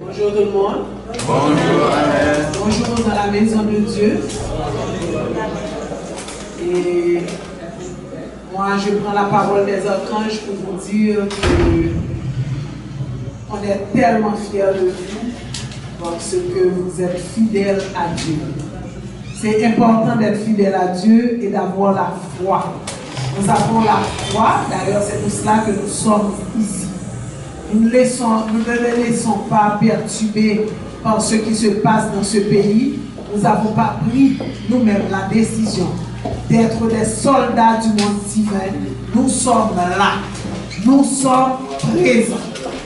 Bonjour tout le monde. Bonjour, Amen. Bonjour dans la maison de Dieu. Et moi, je prends la parole des archanges pour vous dire que on est tellement fiers de vous parce que vous êtes fidèles à Dieu. C'est important d'être fidèle à Dieu et d'avoir la foi. Nous avons la foi, d'ailleurs c'est pour cela que nous sommes ici. Nous ne les laissons pas perturber par ce qui se passe dans ce pays. Nous n'avons pas pris nous-mêmes la décision d'être des soldats du monde divin. Nous sommes là. Nous sommes présents.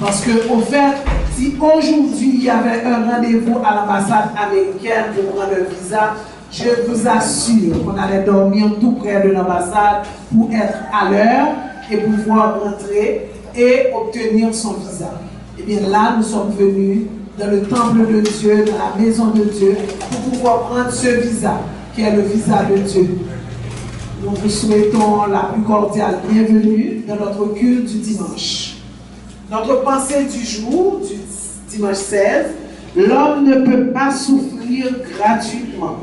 Parce que, au fait, si aujourd'hui il y avait un rendez-vous à l'ambassade américaine pour prendre un visa, je vous assure qu'on allait dormir tout près de l'ambassade pour être à l'heure et pouvoir rentrer et obtenir son visa. Et bien là, nous sommes venus dans le temple de Dieu, dans la maison de Dieu, pour pouvoir prendre ce visa, qui est le visa de Dieu. Nous vous souhaitons la plus cordiale bienvenue dans notre culte du dimanche. Notre pensée du jour, du dimanche 16, l'homme ne peut pas souffrir gratuitement.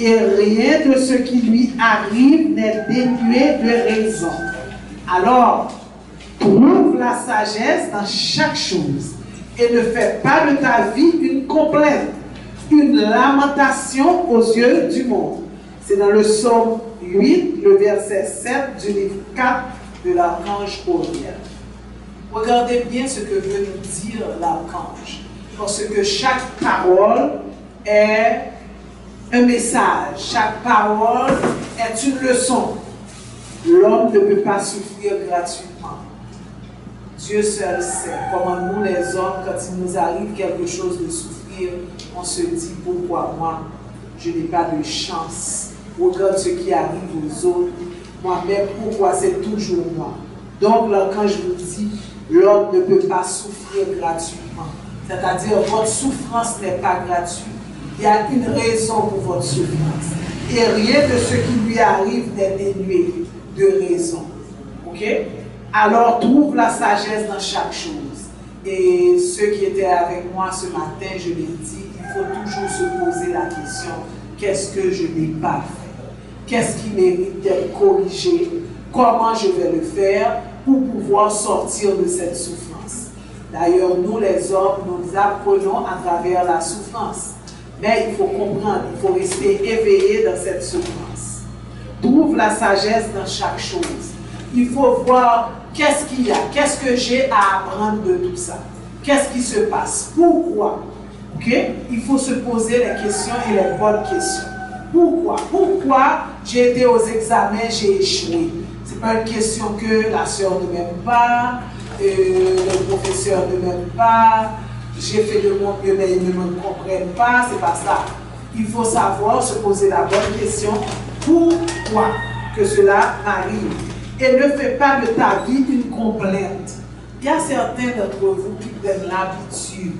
Et rien de ce qui lui arrive n'est dénué de raison. Alors, trouve la sagesse dans chaque chose et ne fais pas de ta vie une complainte, une lamentation aux yeux du monde. C'est dans le psaume 8, le verset 7 du livre 4 de l'archange Uriel. Regardez bien ce que veut nous dire l'archange, parce que chaque parole est un message, chaque parole est une leçon. L'homme ne peut pas souffrir gratuitement. Dieu seul sait comment nous les hommes, quand il nous arrive quelque chose de souffrir, on se dit pourquoi moi, je n'ai pas de chance. Regarde ce qui arrive aux autres. Moi-même, pourquoi c'est toujours moi. Donc là, quand je vous dis, l'homme ne peut pas souffrir gratuitement. C'est-à-dire, votre souffrance n'est pas gratuite. Il y a une raison pour votre souffrance. Et rien de ce qui lui arrive n'est dénué de raison. Ok? Alors, trouve la sagesse dans chaque chose. Et ceux qui étaient avec moi ce matin, je l'ai dit, il faut toujours se poser la question, qu'est-ce que je n'ai pas fait? Qu'est-ce qui mérite d'être corrigé? Comment je vais le faire pour pouvoir sortir de cette souffrance? D'ailleurs, nous les hommes, nous apprenons à travers la souffrance. Mais il faut comprendre, il faut rester éveillé dans cette souffrance. Trouve la sagesse dans chaque chose. Il faut voir qu'est-ce qu'il y a, qu'est-ce que j'ai à apprendre de tout ça. Qu'est-ce qui se passe? Pourquoi? Okay? Il faut se poser les questions et les bonnes questions. Pourquoi? Pourquoi j'ai été aux examens, j'ai échoué? Ce n'est pas une question que la sœur ne m'aime pas, le professeur ne m'aime pas, j'ai fait de mon mieux mais ils ne me comprennent pas, c'est pas ça. Il faut savoir se poser la bonne question, pourquoi que cela m'arrive? Et ne fais pas de ta vie une complainte. Il y a certains d'entre vous qui prennent l'habitude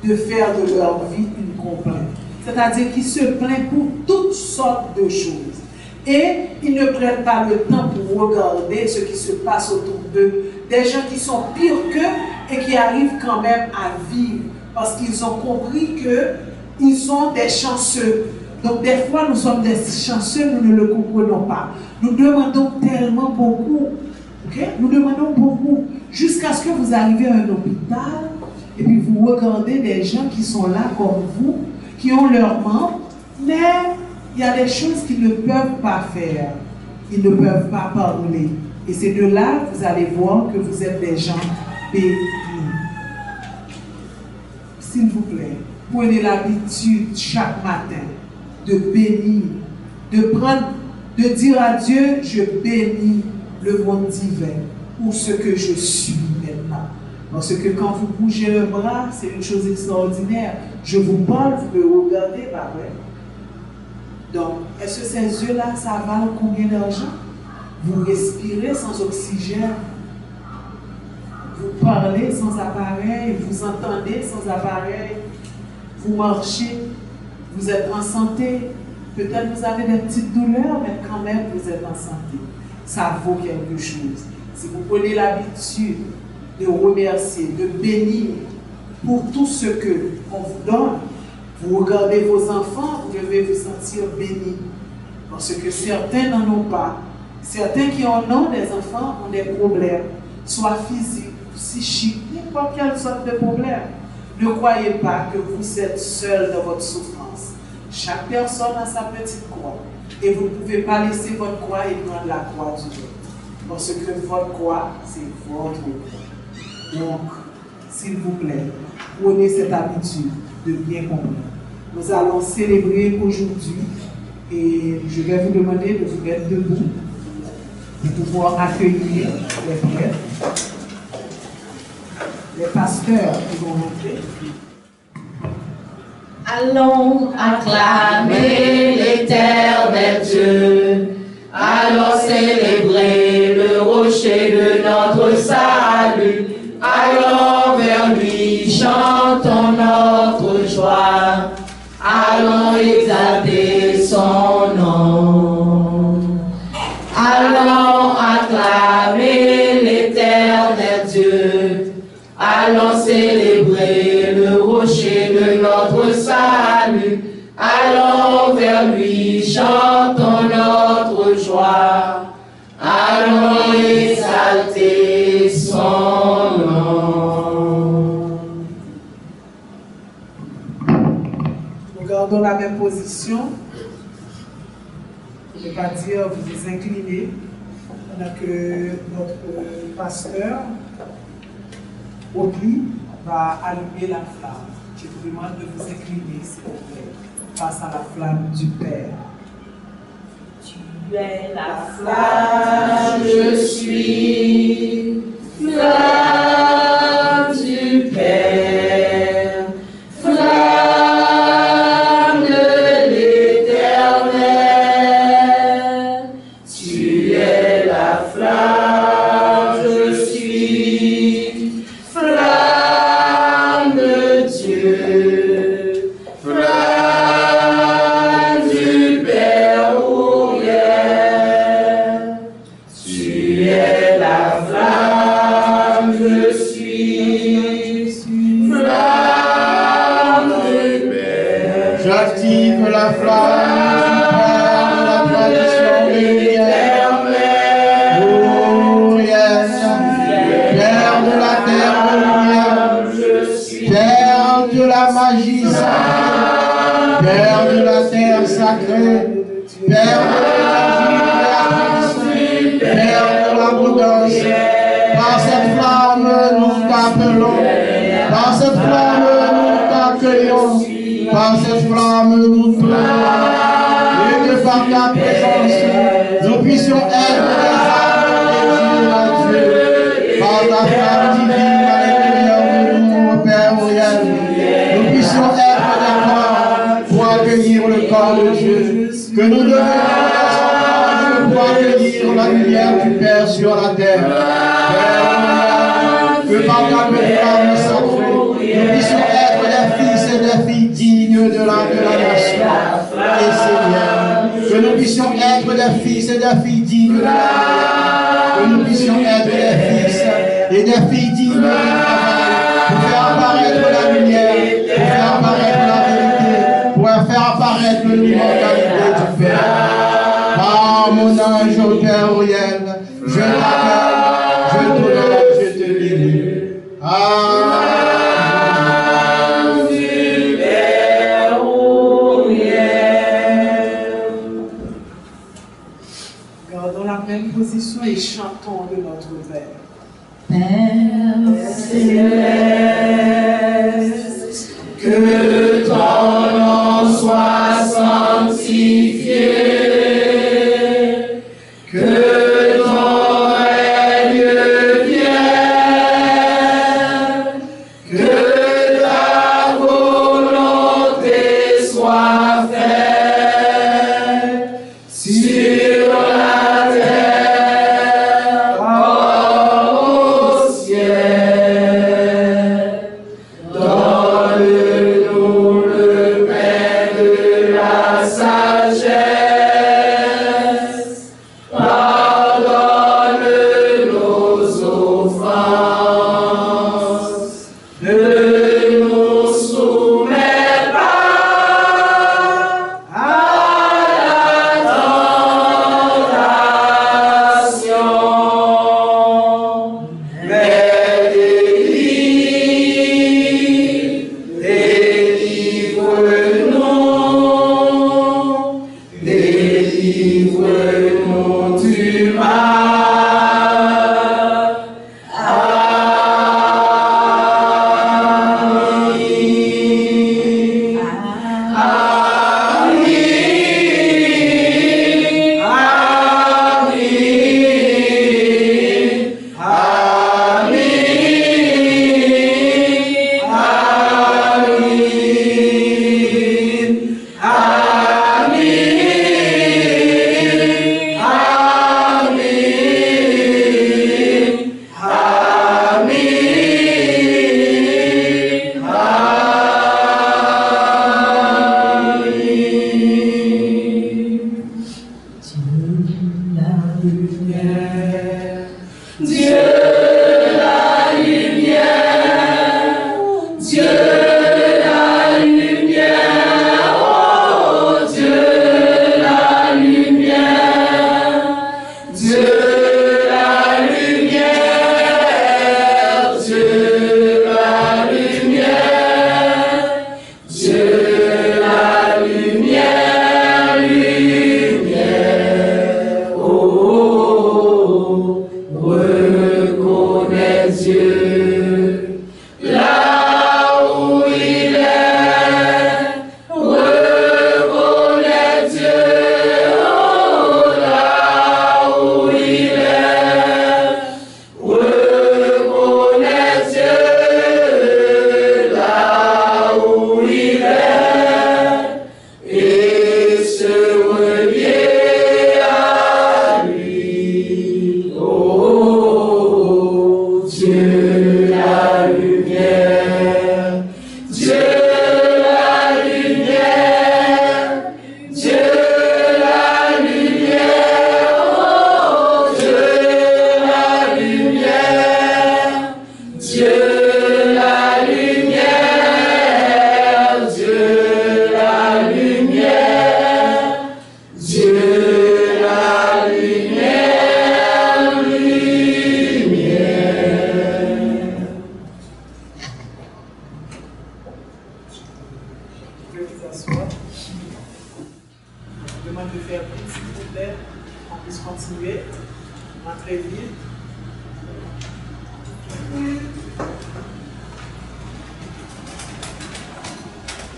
de faire de leur vie une complainte. C'est-à-dire qu'ils se plaignent pour toutes sortes de choses. Et ils ne prennent pas le temps pour regarder ce qui se passe autour d'eux. Des gens qui sont pires qu'eux et qui arrivent quand même à vivre parce qu'ils ont compris qu'ils sont des chanceux. Donc des fois nous sommes des chanceux, nous ne le comprenons pas. Nous demandons tellement beaucoup. Okay? Nous demandons beaucoup. Jusqu'à ce que vous arrivez à un hôpital et puis vous regardez des gens qui sont là comme vous, qui ont leurs membres, mais il y a des choses qu'ils ne peuvent pas faire. Ils ne peuvent pas parler. Et c'est de là que vous allez voir que vous êtes des gens bénis. S'il vous plaît, prenez l'habitude chaque matin de bénir, de dire à Dieu, je bénis le monde divin pour ce que je suis maintenant. Parce que quand vous bougez le bras, c'est une chose extraordinaire. Je vous parle, vous me regardez, pas vrai? Donc, est-ce que ces yeux-là, ça valent combien d'argent? Vous respirez sans oxygène. Vous parlez sans appareil, vous entendez sans appareil. Vous marchez, vous êtes en santé. Peut-être vous avez des petites douleurs, mais quand même vous êtes en santé. Ça vaut quelque chose. Si vous prenez l'habitude de remercier, de bénir, pour tout ce qu'on vous donne. Vous regardez vos enfants, vous devez vous sentir bénis. Parce que certains n'en ont pas. Certains qui en ont des enfants ont des problèmes, soit physiques, psychiques, n'importe quelle sorte de problème. Ne croyez pas que vous êtes seul dans votre souffrance. Chaque personne a sa petite croix. Et vous ne pouvez pas laisser votre croix et prendre la croix du autre. Parce que votre croix, c'est votre croix. Donc, s'il vous plaît, prenez cette habitude de bien comprendre. Nous allons célébrer aujourd'hui et je vais vous demander de vous mettre debout pour pouvoir accueillir les frères, les pasteurs qui vont rentrer. Allons acclamer l'Éternel Dieu, allons célébrer le rocher de notre salut, allons vers lui, chantons notre joie, allons exalter son nom. Allons acclamer l'Éternel Dieu, allons célébrer le rocher de notre salut, allons vers lui, chantons notre joie, allons exalter son nom. Nous gardons la même position. Ne pas dire vous vous inclinez pendant que notre pasteur Aubry va allumer la flamme. Je vous demande de vous incliner, s'il vous plaît, face à la flamme du Père. Tu es la flamme, je suis flamme du Père, flamme de l'Éternel. Tu es la flamme, je suis flamme de Dieu, flamme du Père ouvrière. Tu es la flamme, je suis flamme du Père. J'active la flamme du Père de la tradition lumière. Père de la terre de lumière, Père de la magie sacrée, Père de la terre sacrée, Père de l'énergie, Père de l'abondance. Par cette flamme, nous t'appelons. Par cette flamme, nous t'accueillons. Par cette flamme, nous t'honorons. Et que par ta présence, nous puissions être des âmes dédiées à Dieu. Par ta flamme divine à l'intérieur de nous, Père Auriel, nous puissions être des corps pour accueillir le corps de Dieu. Que nous devons pour accueillir la lumière du Père sur la terre. Père Auriel, que par ta flamme sacrée, nous puissions être des fils et des filles dignes de la nation. Et Seigneur, que nous puissions être des fils et des filles dignes de la nation. Que nous puissions être des fils et des filles dignes du travail pour faire apparaître la lumière, pour faire apparaître la vérité, pour faire apparaître l'immortalité du Père. Ah, mon ange, Père Auriel, je t'appelle, je t'honore, je te bénis. Gardons la même position et chantons de notre Père. Père céleste, que ton nom soit sanctifié, que ton règne vienne, que ta volonté soit faite sur la terre comme au ciel. Donne-nous le pain de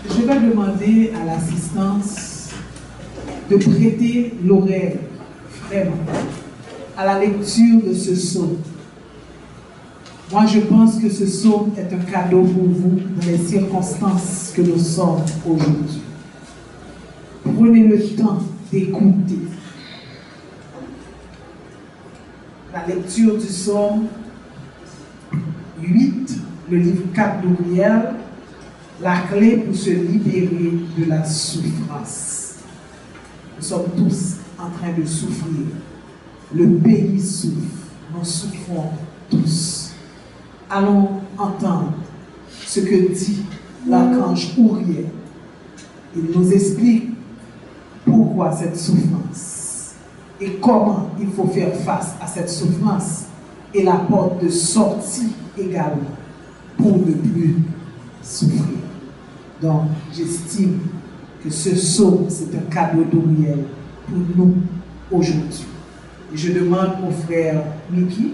Je vais demander à l'assistance de prêter l'oreille, vraiment, à la lecture de ce psaume. Moi, je pense que ce psaume est un cadeau pour vous dans les circonstances que nous sommes aujourd'hui. Prenez le temps d'écouter la lecture du psaume 8, le livre 4 d'Uriel, la clé pour se libérer de la souffrance. Nous sommes tous en train de souffrir. Le pays souffre. Nous souffrons tous. Allons entendre ce que dit l'archange Uriel. Il nous explique pourquoi cette souffrance et comment il faut faire face à cette souffrance et la porte de sortie également pour ne plus souffrir. Donc, j'estime que ce psaume, c'est un cadeau d'Uriel pour nous aujourd'hui. Et je demande au frère Mickey.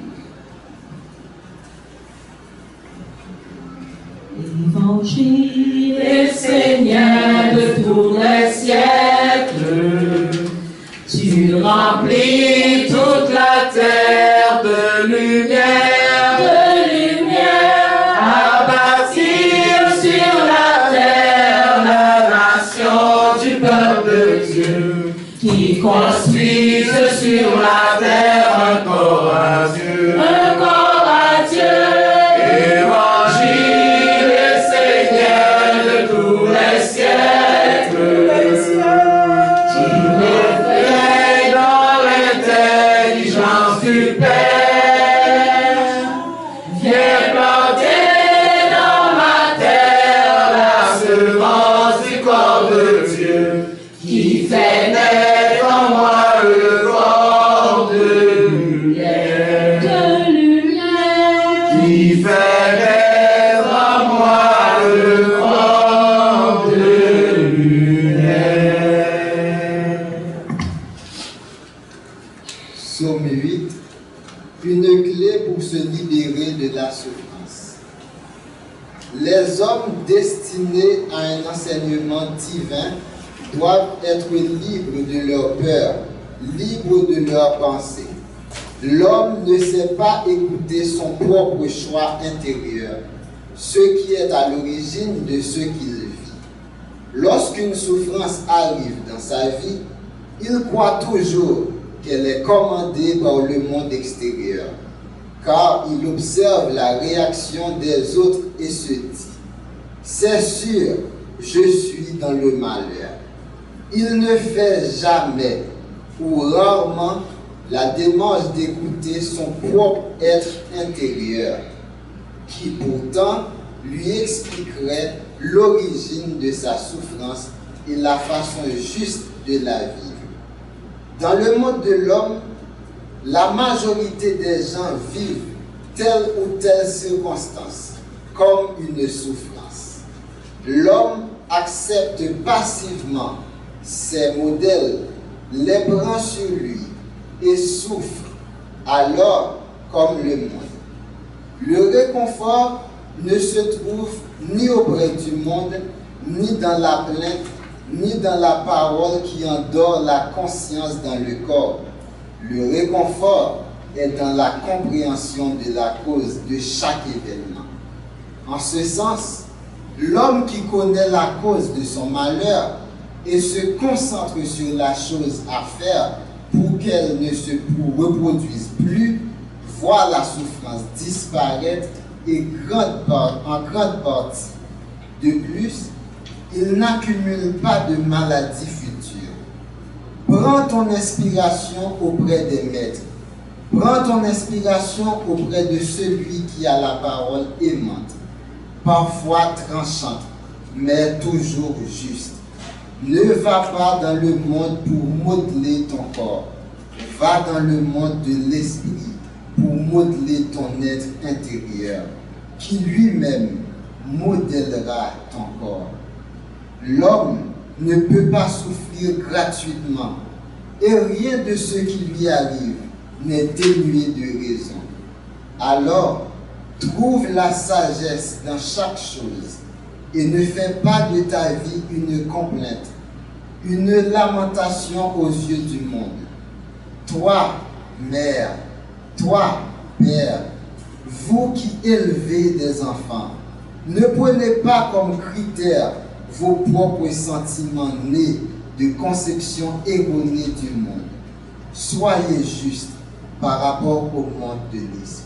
Évangile est Seigneur de tous les siècles. Tu remplis toute la terre de lumière, à bâtir sur la terre la nation du peuple de Dieu, qui construisent sur la terre un corps à Dieu, un corps à Dieu. Évangile est Seigneur de tous les siècles. Du Père, viens planter dans ma terre la semence du corps de Dieu, qui fait naître en moi le corps Les hommes destinés à un enseignement divin doivent être libres de leur peur, libres de leurs pensées. L'homme ne sait pas écouter son propre choix intérieur, ce qui est à l'origine de ce qu'il vit. Lorsqu'une souffrance arrive dans sa vie, il croit toujours qu'elle est commandée par le monde extérieur, car il observe la réaction des autres et se dit « C'est sûr, je suis dans le malheur ». Il ne fait jamais ou rarement la démarche d'écouter son propre être intérieur, qui pourtant lui expliquerait l'origine de sa souffrance et la façon juste de la vivre. Dans le monde de l'homme, la majorité des gens vivent telle ou telle circonstance comme une souffrance. L'homme accepte passivement ces modèles, les prend sur lui et souffre alors comme le monde. Le réconfort ne se trouve ni auprès du monde, ni dans la plainte, ni dans la parole qui endort la conscience dans le corps. Le réconfort est dans la compréhension de la cause de chaque événement. En ce sens, l'homme qui connaît la cause de son malheur et se concentre sur la chose à faire pour qu'elle ne se reproduise plus, voit la souffrance disparaître et en grande partie. De plus, il n'accumule pas de maladies futures. Prends ton inspiration auprès des maîtres. Prends ton inspiration auprès de celui qui a la parole aimante, parfois tranchante, mais toujours juste. Ne va pas dans le monde pour modeler ton corps. Va dans le monde de l'esprit pour modeler ton être intérieur, qui lui-même modèlera ton corps. L'homme ne peut pas souffrir gratuitement, et rien de ce qui lui arrive n'est dénué de raison. Alors, trouve la sagesse dans chaque chose, et ne fais pas de ta vie une complainte, une lamentation aux yeux du monde. Toi, mère, toi, père, vous qui élevez des enfants, ne prenez pas comme critère vos propres sentiments nés de conception erronée du monde. Soyez juste par rapport au monde de l'esprit.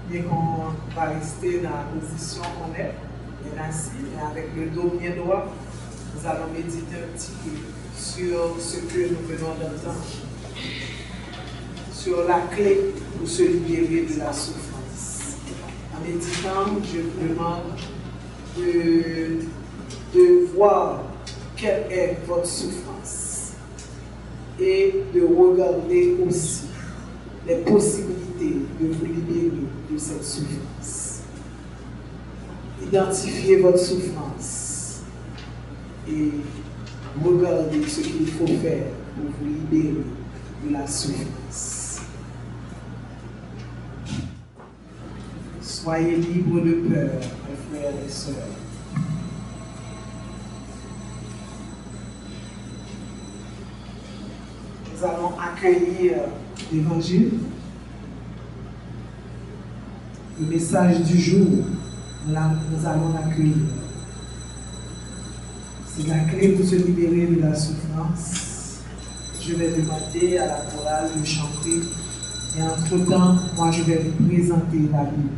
Bien qu'on va rester dans la position qu'on est assis, et avec le dos bien droit, nous allons méditer un petit peu sur ce que nous venons d'entendre, sur la clé pour se libérer de la souffrance. En méditant, je vous demande de voir quelle est votre souffrance et de regarder aussi les possibilités de vous libérer de cette souffrance. Identifiez votre souffrance et regardez ce qu'il faut faire pour vous libérer de la souffrance. Soyez libres de peur, mes frères et sœurs. Nous allons accueillir l'Évangile. Le message du jour, nous allons l'accueillir. C'est la clé pour se libérer de la souffrance. Je vais demander à la chorale de chanter et entre-temps, moi je vais vous présenter la Bible.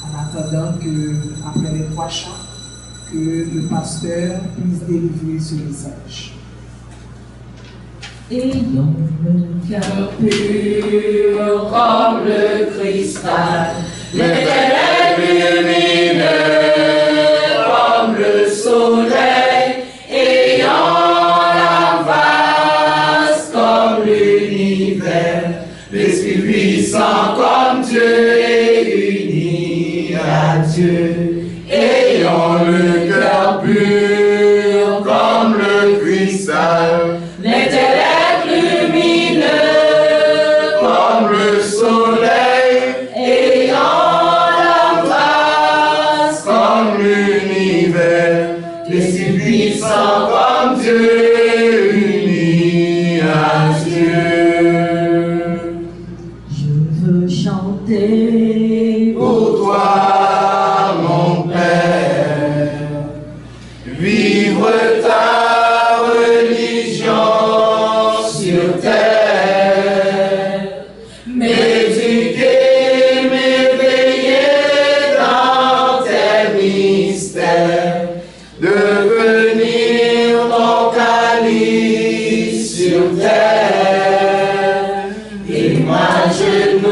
En attendant que, après les 3 chants, que le pasteur puisse délivrer ce message. Ayons le cœur pur comme le cristal, l'éternel lumineux comme le soleil, ayant la face comme l'univers, l'Esprit puissant comme Dieu et uni à Dieu. Ayons le cœur pur comme le cristal, l'éternel lumineux comme le soleil, ayant la face comme l'univers, l'Esprit puissant comme Dieu, uni à Dieu. Je veux chanter pour toi, mon Père, vivre ta religion sur terre, m'éduquer, m'éveiller dans tes mystères, devenir ton calice sur terre, et m'agenouiller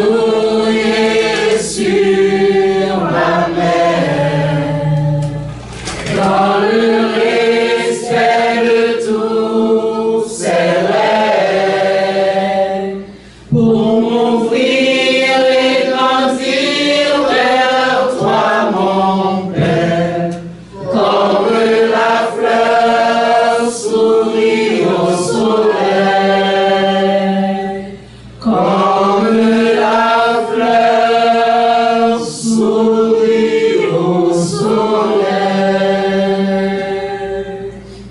sur ma mère, dans le respect de tous ses rêves, pour m'ouvrir et grandir vers toi, mon Père, comme la fleur sourit au soleil, comme la fleur sourit au soleil.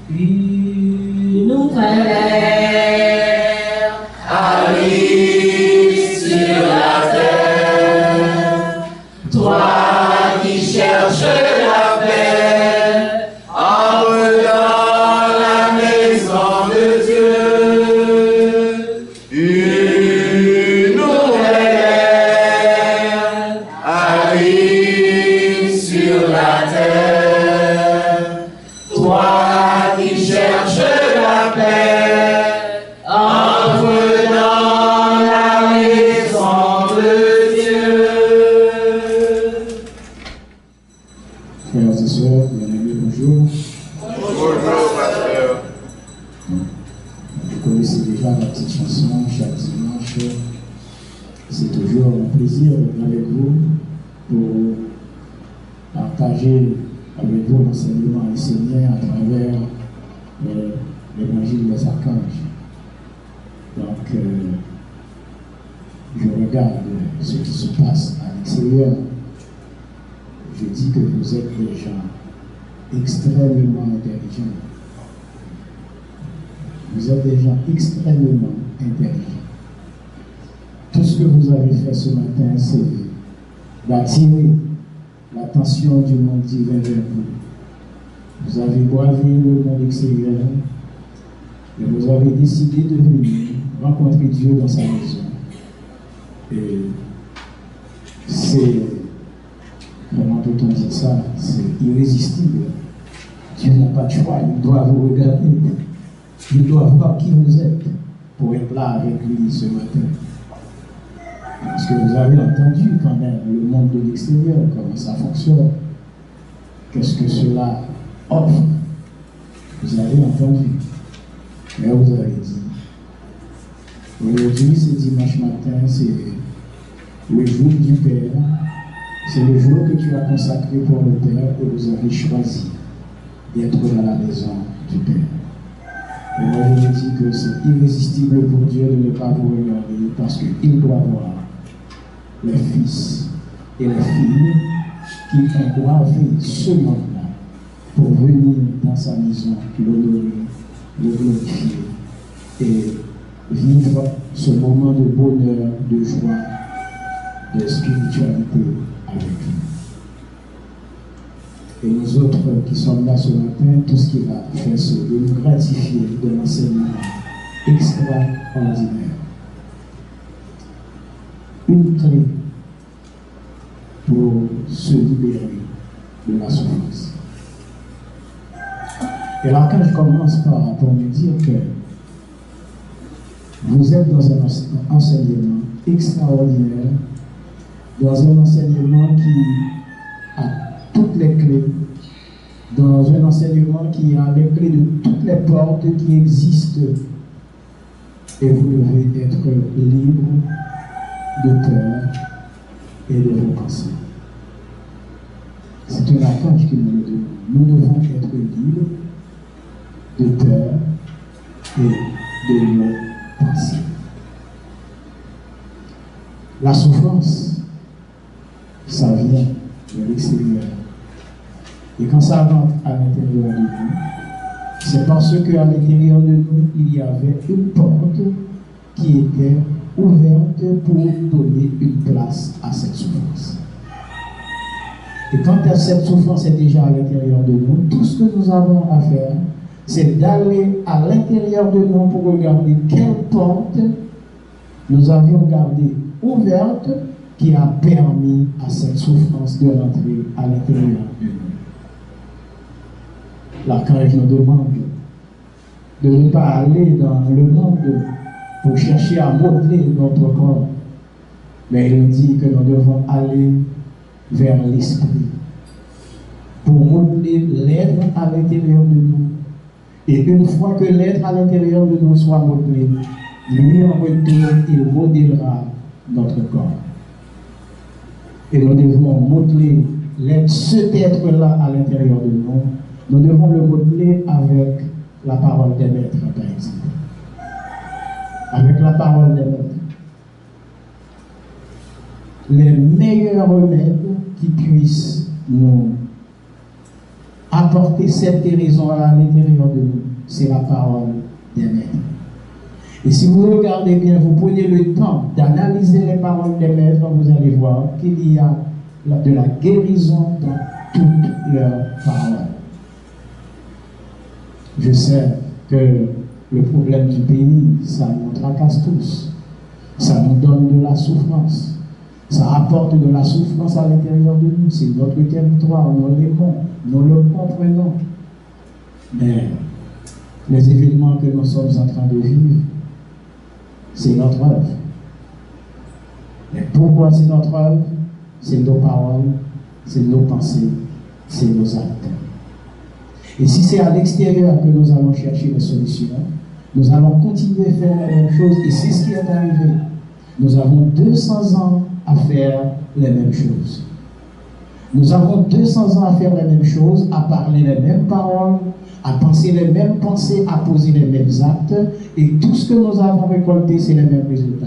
Une nouvelle ère arrive sur la terre, toi qui cherches la paix, entre dans la maison de Dieu. Une nouvelle ère arrive sur la terre, toi qui cherches la paix, entre dans la maison de Dieu. Frères et sœurs, bien-aimés, bonjour. Bonjour, pasteur. Vous connaissez déjà la petite chanson chaque dimanche. C'est toujours un plaisir d'être avec vous pour partager avec vous l'enseignement enseigné à travers l'évangile des archanges. Donc, je regarde ce qui se passe à l'extérieur. Je dis que vous êtes des gens extrêmement intelligents. Vous êtes des gens extrêmement intelligents. Tout ce que vous avez fait ce matin, c'est d'attirer l'attention du monde divin vers vous. Vous avez bravé le monde extérieur et vous avez décidé de venir rencontrer Dieu dans sa maison. Et c'est, comment peut-on dire ça, c'est irrésistible. Dieu n'a pas de choix, il doit vous regarder. Il doit voir qui vous êtes pour être là avec lui ce matin. Parce que vous avez entendu quand même le monde de l'extérieur, comment ça fonctionne. Qu'est-ce que cela offre. Vous avez entendu. Mais vous avez dit. Aujourd'hui, c'est dimanche matin, c'est le jour du Père. C'est le jour que tu as consacré pour le Père et vous avez choisi d'être dans la maison du Père. Et moi, je vous dis que c'est irrésistible pour Dieu de ne pas vous regarder parce qu'il doit voir les fils et les filles qui ont gravé ce monde-là pour venir dans sa maison, l'honorer, le glorifier et vivre ce moment de bonheur, de joie, de spiritualité avec lui. Et nous autres qui sommes là ce matin, tout ce qu'il va faire, c'est de nous gratifier de l'enseignement extraordinaire. Une clé pour se libérer de la souffrance. Et là, quand je commence pour me dire que vous êtes dans un enseignement extraordinaire, dans un enseignement qui a toutes les clés, dans un enseignement qui a les clés de toutes les portes qui existent, et vous devez être libre de peur et de vos pensées. C'est un archange qui nous le demande. Nous devons être libres de peur et de nos pensées. La souffrance, ça vient de l'extérieur. Et quand ça rentre à l'intérieur de nous, c'est parce qu'à l'intérieur de nous, il y avait une porte qui était ouverte pour donner une place à cette souffrance. Et quand cette souffrance est déjà à l'intérieur de nous, tout ce que nous avons à faire, c'est d'aller à l'intérieur de nous pour regarder quelle porte nous avions gardée ouverte qui a permis à cette souffrance de rentrer à l'intérieur de nous. L'archange nous demande de ne pas aller dans le monde pour chercher à modeler notre corps, mais il nous dit que nous devons aller vers l'esprit pour modeler l'être à l'intérieur de nous. Et une fois que l'être à l'intérieur de nous soit modelé, lui en retour, il modélera notre corps. Et nous devons modeler cet être-là à l'intérieur de nous. Nous devons le modeler avec la parole des maîtres, par exemple. Avec la parole des maîtres. Les meilleurs remèdes qui puissent nous apporter cette guérison à l'intérieur de nous, c'est la parole des maîtres. Et si vous regardez bien, vous prenez le temps d'analyser les paroles des maîtres, vous allez voir qu'il y a de la guérison dans toutes leurs paroles. Je sais que le problème du pays, ça nous tracasse tous. Ça nous donne de la souffrance. Ça apporte de la souffrance à l'intérieur de nous. C'est notre territoire, nous l'aimons, nous le comprenons. Mais les événements que nous sommes en train de vivre, c'est notre œuvre. Mais pourquoi c'est notre œuvre? C'est nos paroles, c'est nos pensées, c'est nos actes. Et si c'est à l'extérieur que nous allons chercher les solutions, nous allons continuer à faire la même chose. Et c'est ce qui est arrivé. Nous avons 200 ans à faire les mêmes choses. Nous avons 200 ans à faire les mêmes choses, à parler les mêmes paroles, à penser les mêmes pensées, à poser les mêmes actes. Et tout ce que nous avons récolté, c'est les mêmes résultats.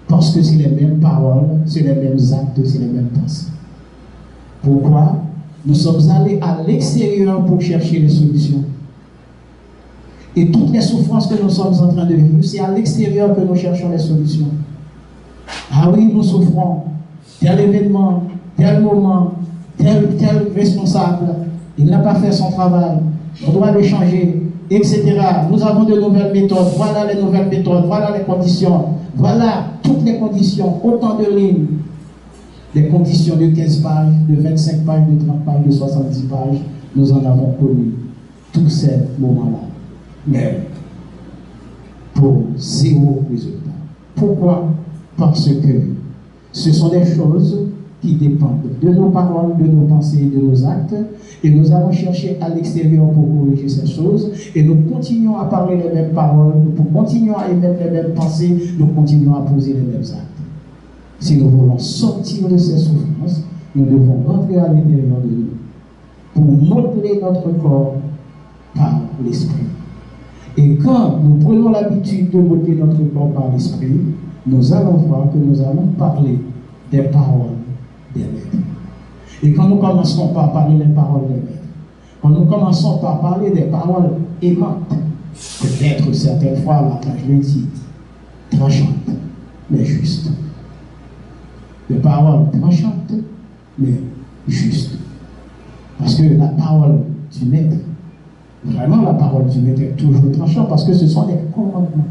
Parce que c'est les mêmes paroles, c'est les mêmes actes, c'est les mêmes pensées. Pourquoi? Nous sommes allés à l'extérieur pour chercher les solutions. Et toutes les souffrances que nous sommes en train de vivre, c'est à l'extérieur que nous cherchons les solutions. Ah oui, nous souffrons. Tel événement, tel moment, tel responsable, il n'a pas fait son travail. On doit le changer, etc. Nous avons de nouvelles méthodes. Voilà les nouvelles méthodes. Voilà les conditions. Voilà toutes les conditions. Autant de lignes. Des conditions de 15 pages, de 25 pages, de 30 pages, de 70 pages. Nous en avons connu tous ces moments-là. Mais pour zéro résultat. Pourquoi? Parce que ce sont des choses qui dépendent de nos paroles, de nos pensées, de nos actes, et nous allons chercher à l'extérieur pour corriger ces choses, et nous continuons à parler les mêmes paroles, nous continuons à émettre les mêmes pensées, nous continuons à poser les mêmes actes. Si nous voulons sortir de ces souffrances, nous devons rentrer à l'intérieur de nous pour modeler notre corps par l'esprit. Et quand nous prenons l'habitude de modeler notre corps par l'esprit, nous allons voir que nous allons parler des paroles des maîtres. Et quand nous commençons par parler des paroles des maîtres, quand nous commençons par parler des paroles aimantes, Peut-être certaines fois, la page le dit, tranchante, mais juste. Les paroles tranchantes, mais justes. Parce que la parole du maître, vraiment la parole du maître est toujours tranchante parce que ce sont des commandements.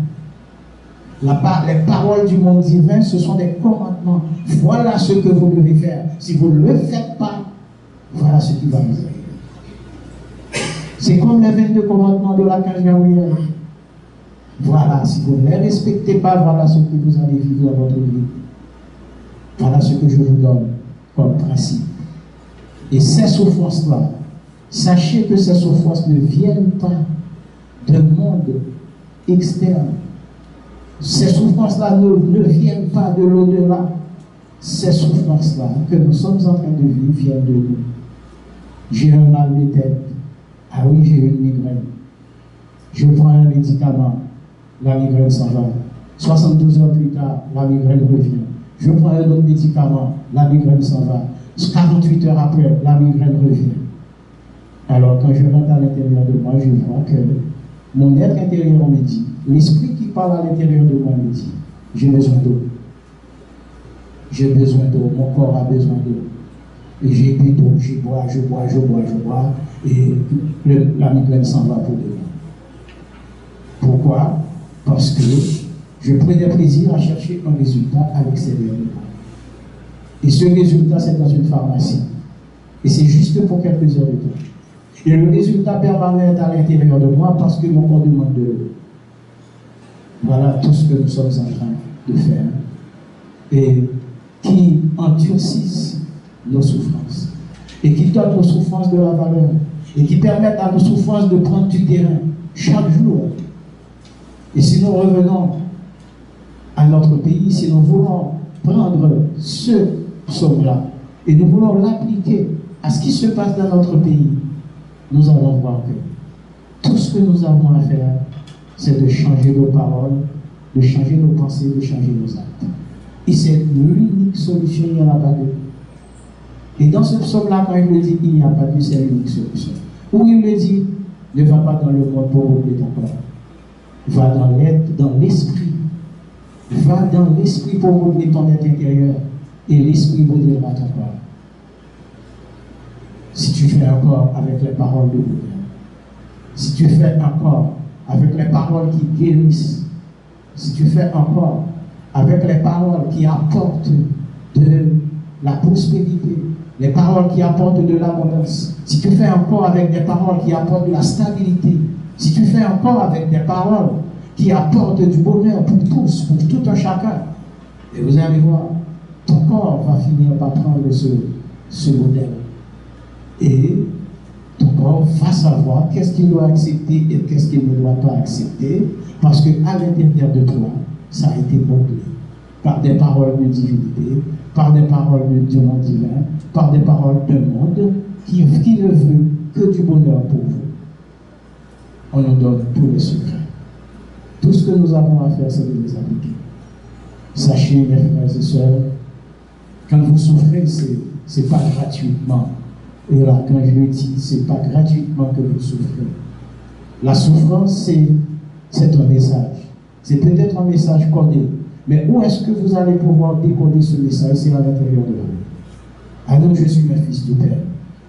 Les paroles du monde divin, ce sont des commandements. Voilà ce que vous devez faire. Si vous ne le faites pas, voilà ce qui va vous arriver. C'est comme les 22 commandements de l'archange Gabriel. Voilà, si vous ne les respectez pas, voilà ce que vous allez vivre dans votre vie. Voilà ce que je vous donne comme principe. Et ces souffrances-là, sachez que ces souffrances ne viennent pas d'un monde externe. Ces souffrances-là ne viennent pas de l'au-delà. Ces souffrances-là que nous sommes en train de vivre viennent de nous. J'ai un mal de tête. Ah oui, j'ai une migraine. Je prends un médicament. La migraine s'en va. 72 heures plus tard, la migraine revient. Je prends un autre médicament. La migraine s'en va. 48 heures après, la migraine revient. Alors, quand je rentre à l'intérieur de moi, je vois que mon être intérieur me dit, l'esprit qui parle à l'intérieur de moi me dit, j'ai besoin d'eau. J'ai besoin d'eau, mon corps a besoin d'eau. Et j'ai bu d'eau, je bois, et la migraine s'en va pour demain. Pourquoi? Parce que je prenais plaisir à chercher un résultat à l'extérieur de moi. Et ce résultat, c'est dans une pharmacie. Et c'est juste pour quelques heures de temps. Et le résultat permanent est à l'intérieur de moi parce que mon corps demande de l'eau. Voilà tout ce que nous sommes en train de faire. Et qui endurcissent nos souffrances. Et qui donnent nos souffrances de la valeur. Et qui permettent à nos souffrances de prendre du terrain chaque jour. Et si nous revenons à notre pays, si nous voulons prendre ce psaume-là et nous voulons l'appliquer à ce qui se passe dans notre pays, nous allons voir que tout ce que nous avons à faire, c'est de changer nos paroles, de changer nos pensées, de changer nos actes. Et c'est l'unique solution, il n'y en a pas d'autre. Et dans ce psaume-là, quand il le dit, il n'y a pas de, c'est l'unique solution. Où il le dit, ne va pas dans le monde pour oublier ton corps. Va dans l'esprit. Va dans l'esprit pour modeler ton être intérieur. Et l'esprit modélera ton corps. Si tu fais un corps avec les paroles de Dieu, si tu fais un corps avec les paroles qui guérissent, si tu fais un corps avec les paroles qui apportent de la prospérité, les paroles qui apportent de l'abondance, si tu fais un corps avec des paroles qui apportent de la stabilité, si tu fais un corps avec des paroles qui apportent du bonheur pour tous, pour tout un chacun, et vous allez voir, ton corps va finir par prendre ce modèle. Et ton corps va savoir qu'est-ce qu'il doit accepter et qu'est-ce qu'il ne doit pas accepter, parce qu'à l'intérieur de toi, ça a été modelé par des paroles de divinité, par des paroles du monde divin, par des paroles d'un monde qui ne veut que du bonheur pour vous. On nous donne tous les secrets. Tout ce que nous avons à faire, c'est de les appliquer. Sachez, mes frères et sœurs, quand vous souffrez, ce n'est pas gratuitement. Et là, quand je le dis, ce n'est pas gratuitement que vous souffrez. La souffrance, c'est un message. C'est peut-être un message codé. Mais où est-ce que vous allez pouvoir décoder ce message? C'est à l'intérieur de vous. Alors, je suis un fils du Père.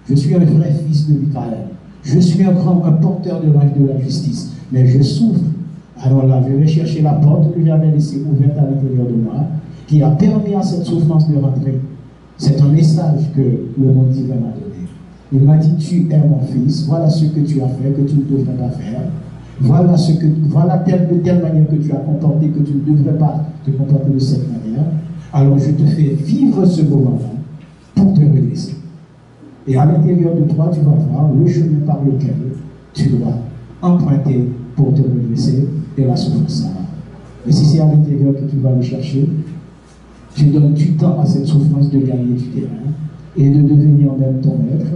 Je suis un vrai fils de Michael. Je suis un porteur de l'ange de la justice. Mais je souffre. Alors là, je vais chercher la porte que j'avais laissée ouverte à l'intérieur de moi, qui a permis à cette souffrance de rentrer. C'est un message que le monde divin m'a donné. Il m'a dit, tu es mon fils, voilà ce que tu as fait, que tu ne devrais pas faire. Voilà de telle manière que tu as comporté, que tu ne devrais pas te comporter de cette manière. Alors je te fais vivre ce moment-là pour te redresser. Et à l'intérieur de toi, tu vas voir le chemin par lequel tu dois emprunter pour te redresser et la souffrance. Et si c'est à l'intérieur que tu vas le chercher, tu donnes du temps à cette souffrance de gagner du terrain et de devenir même ton maître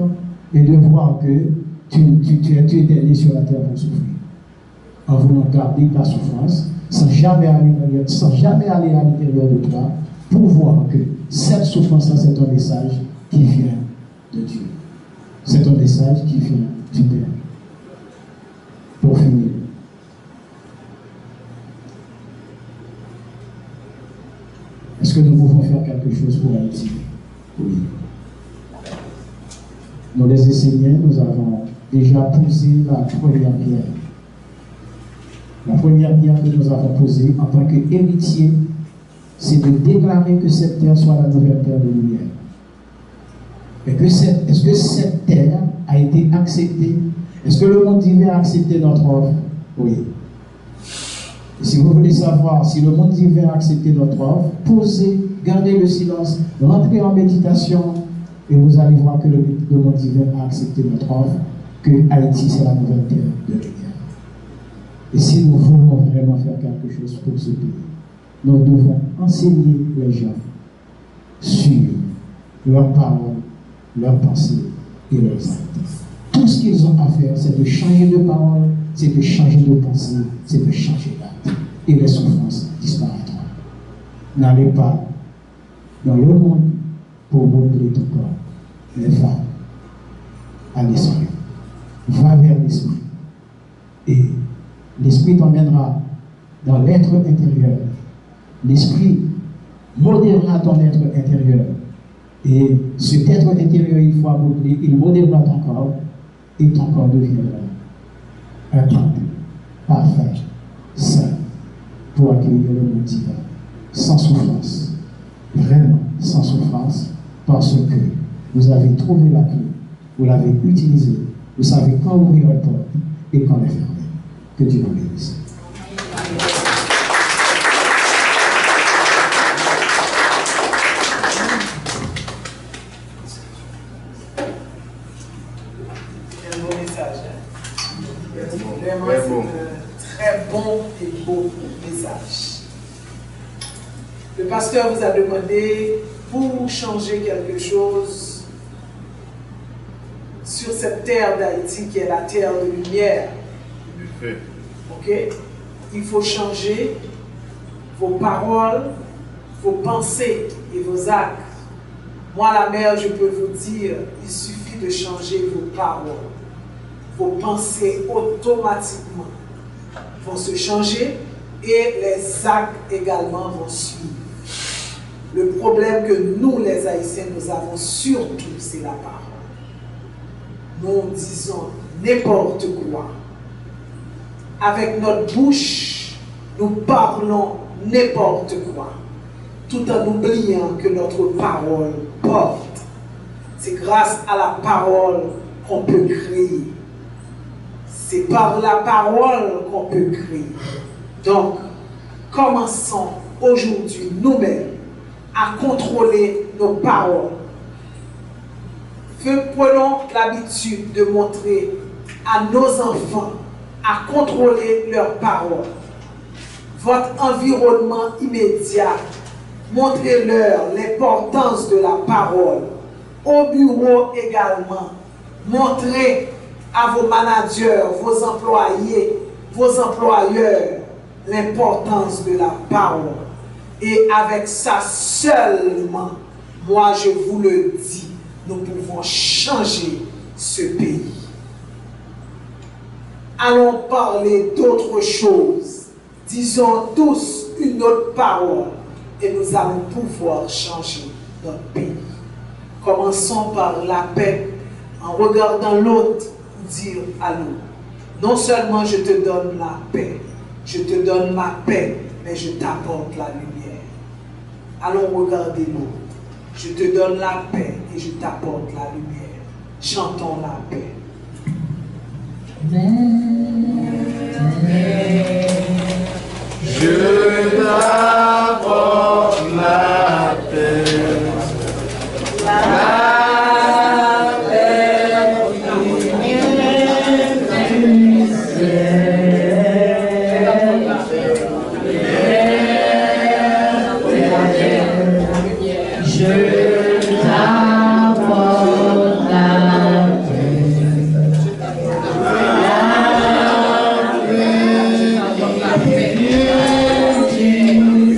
et de voir que tu es né sur la terre pour souffrir. En voulant garder ta souffrance sans jamais aller à l'intérieur de toi pour voir que cette souffrance-là, c'est un message qui vient de Dieu. C'est un message qui vient du Père. Pour finir, Est-ce que nous pouvons faire quelque chose pour Haïti? Oui. Nous les enseignants, nous avons déjà posé la première pierre. La première pierre que nous avons posée en tant qu'héritier, c'est de déclarer que cette terre soit la nouvelle terre de lumière. Est-ce que cette terre a été acceptée? Est-ce que le monde divin a accepté notre offre? Oui. Et si vous voulez savoir si le monde divin a accepté notre offre, posez, gardez le silence, rentrez en méditation et vous allez voir que le monde divin a accepté notre offre, que Haïti c'est la nouvelle terre de lumière. Et si nous voulons vraiment faire quelque chose pour ce pays, nous devons enseigner les gens sur leurs paroles, leurs pensées et leurs actes. Tout ce qu'ils ont à faire, c'est de changer de parole, c'est de changer de pensée, c'est de changer d'acte. Et les souffrances disparaîtront. N'allez pas dans le monde pour montrer ton corps. Les femmes, à l'esprit. Va vers l'esprit. Et l'esprit t'emmènera dans l'être intérieur. L'esprit modérera ton être intérieur. Et cet être intérieur, il faut aboutir, il modérera ton corps, et ton corps deviendra un temple parfait, saint, pour accueillir le monde divin, sans souffrance, vraiment sans souffrance, parce que vous avez trouvé la clé, vous l'avez utilisée, vous savez quand ouvrir la porte et quand la fermer. Que Dieu vous bénisse. Vraiment, c'est un très bon et beau message. Le pasteur vous a demandé, pour changer quelque chose sur cette terre d'Haïti qui est la terre de lumière, ok, il faut changer vos paroles, vos pensées et vos actes. Moi, la mère, je peux vous dire, il suffit de changer vos paroles. Vos pensées automatiquement vont se changer et les actes également vont suivre. Le problème que nous, les Haïtiens, nous avons surtout, c'est la parole. Nous disons n'importe quoi. Avec notre bouche, nous parlons n'importe quoi, tout en oubliant que notre parole porte. C'est grâce à la parole qu'on peut créer. C'est par la parole qu'on peut créer. Donc, commençons aujourd'hui nous-mêmes à contrôler nos paroles. Prenons l'habitude de montrer à nos enfants à contrôler leurs paroles. Votre environnement immédiat, montrez-leur l'importance de la parole. Au bureau également, montrez à vos managers, vos employés, vos employeurs, l'importance de la parole. Et avec ça seulement, moi je vous le dis, nous pouvons changer ce pays. Allons parler d'autre chose. Disons tous une autre parole et nous allons pouvoir changer notre pays. Commençons par la paix en regardant l'autre. Dire à l'autre, non seulement je te donne la paix, je te donne ma paix, mais je t'apporte la lumière. Allons regarder l'autre. Je te donne la paix et je t'apporte la lumière. Chantons la paix. Je t'apporte la paix. Thank you.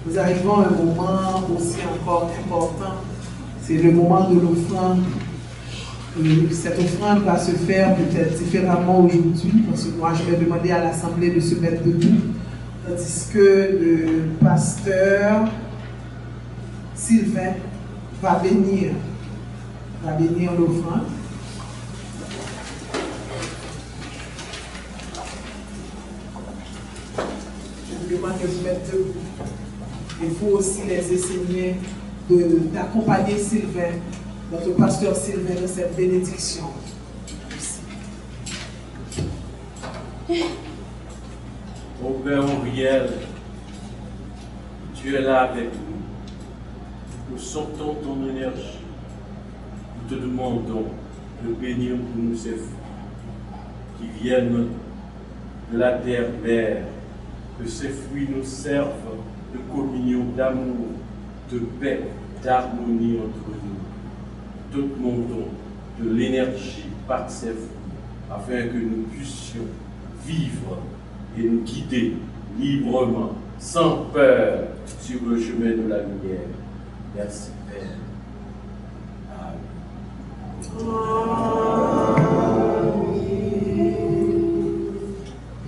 Nous arrivons à un moment aussi encore important, c'est le moment de l'offrande. Cette offrande va se faire peut-être différemment aujourd'hui, parce que moi je vais demander à l'Assemblée de se mettre debout, tandis que le pasteur Sylvain va bénir l'offrande. Je vous demande de vous mettre debout. Il faut aussi les essayer d'accompagner Sylvain, notre pasteur Sylvain, dans cette bénédiction. Ô Père Uriel, tu es là avec nous. Nous sentons ton énergie. Nous te demandons de bénir pour nous ces fruits qui viennent de la terre mère, que ces fruits nous servent de communion, d'amour, de paix, d'harmonie entre nous. Te demandons de l'énergie par ces fruits, afin que nous puissions vivre et nous guider librement, sans peur, sur le chemin de la lumière. Merci Père.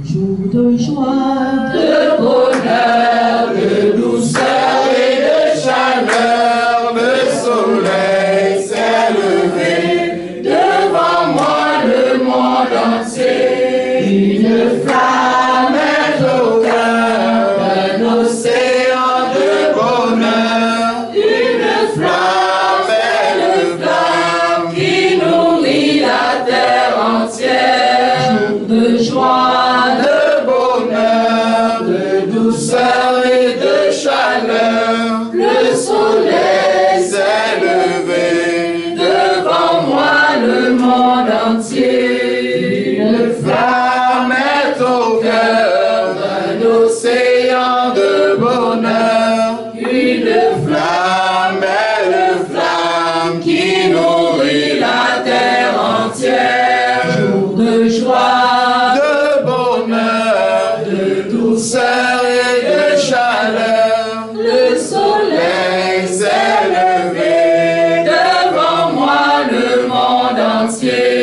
Jour de joie, de bonheur, de douceur et de chaleur, le soleil s'est levé. Devant moi, le monde entier flamme est au cœur d'un océan de bonheur. Une flamme est le flamme qui nourrit la terre entière. Jour de joie, de bonheur, de douceur et de chaleur. Le soleil s'est levé devant moi, le monde entier. Une flamme est au cœur d'un océan de bonheur. Une flamme est le flamme qui nourrit la terre entière. Jour de joie, de bonheur, de douceur et de chaleur. Le soleil s'est levé devant moi, le monde entier.